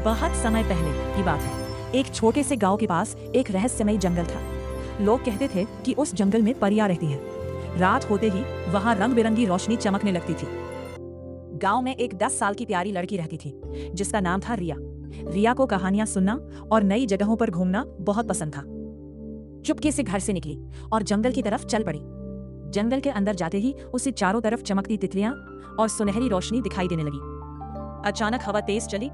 बहुत समय पहले की बात है। एक छोटे से गांव के पास एक रहस्यमयी जंगल था। लोग कहते थे कि उस जंगल में परियां रहती हैं। रात होते ही वहां रंग बिरंगी रोशनी चमकने लगती थी। गांव में एक 10 साल की प्यारी लड़की रहती थी जिसका नाम था रिया। रिया को कहानियां सुनना और नई जगहों पर घूमना बहुत पसंद था। चुपके से घर से निकली और जंगल की तरफ चल पड़ी। जंगल के अंदर जाते ही उसे चारों तरफ चमकती तितलियां और सुनहरी रोशनी दिखाई देने लगी। अचानक हवा तेज चली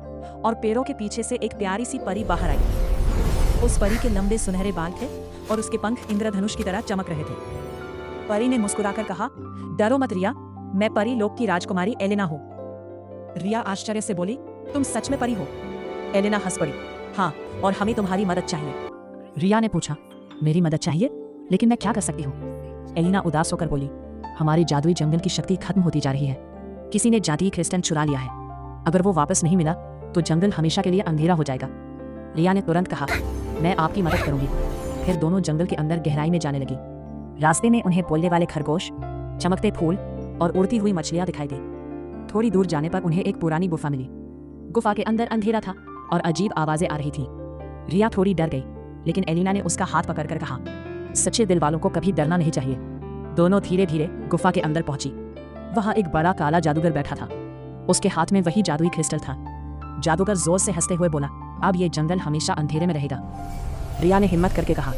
और पेड़ों के पीछे से एक प्यारी सी परी बाहर आई। उस परी के लंबे सुनहरे बाल थे और उसके पंख इंद्रधनुष की तरह चमक रहे थे। परी ने मुस्कुराकर कहा, डरो मत रिया, मैं परी लोक की राजकुमारी एलेना हूँ। रिया आश्चर्य से बोली, तुम सच में परी हो? एलेना हंस पड़ी, हाँ, और हमें तुम्हारी मदद चाहिए। रिया ने पूछा, मेरी मदद चाहिए? लेकिन मैं क्या कर सकती हूँ? एलेना उदास होकर बोली, हमारी जादुई जंगल की शक्ति खत्म होती जा रही है। किसी ने जादुई क्रिस्टल चुरा लिया है। अगर वो वापस नहीं मिला तो जंगल हमेशा के लिए अंधेरा हो जाएगा। रिया ने तुरंत कहा, मैं आपकी मदद करूंगी। फिर दोनों जंगल के अंदर गहराई में जाने लगी। रास्ते में उन्हें बोलने वाले खरगोश, चमकते फूल और उड़ती हुई मछलियां दिखाई दी। थोड़ी दूर जाने पर उन्हें एक पुरानी गुफा मिली। गुफा के अंदर अंधेरा था और अजीब आवाजें आ रही थीं। रिया थोड़ी डर गई, लेकिन एलिना ने उसका हाथ पकड़कर कहा, सच्चे दिल वालों को कभी डरना नहीं चाहिए। दोनों धीरे धीरे गुफा के अंदर पहुंची। वहां एक बड़ा काला जादूगर बैठा था। उसके हाथ में वही जादुई क्रिस्टल था। जादूगर जोर से हंसते हुए बोला, अब ये जंगल हमेशा अंधेरे में रहेगा। रिया ने हिम्मत करके कहा,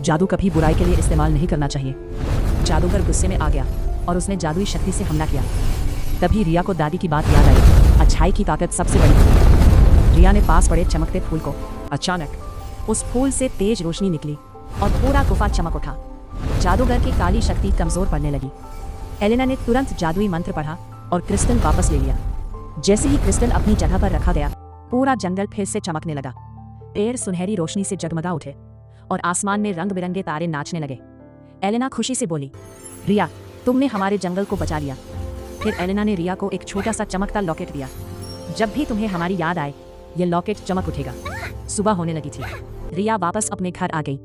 जादू कभी बुराई के लिए इस्तेमाल नहीं करना चाहिए। जादूगर गुस्से में आ गया और उसने जादुई शक्ति से हमला किया। तभी रिया को दादी की बात याद आई, अच्छाई की ताकत सबसे बड़ी है। रिया ने पास पड़े चमकते फूल को। अचानक उस फूल से तेज रोशनी निकली और पूरा गुफा चमक उठा। जादूगर की काली शक्ति कमजोर पड़ने लगी। एलेना ने तुरंत जादुई मंत्र पढ़ा और क्रिस्टल वापस ले लिया। जैसे ही क्रिस्टल अपनी जगह पर रखा गया, पूरा जंगल फिर से चमकने लगा। पेड़ सुनहरी रोशनी से जगमगा उठे और आसमान में रंग बिरंगे तारे नाचने लगे। एलेना खुशी से बोली, रिया, तुमने हमारे जंगल को बचा लिया। फिर एलेना ने रिया को एक छोटा सा चमकता लॉकेट दिया। जब भी तुम्हें हमारी याद आए, ये लॉकेट चमक उठेगा। सुबह होने लगी थी। रिया वापस अपने घर आ गई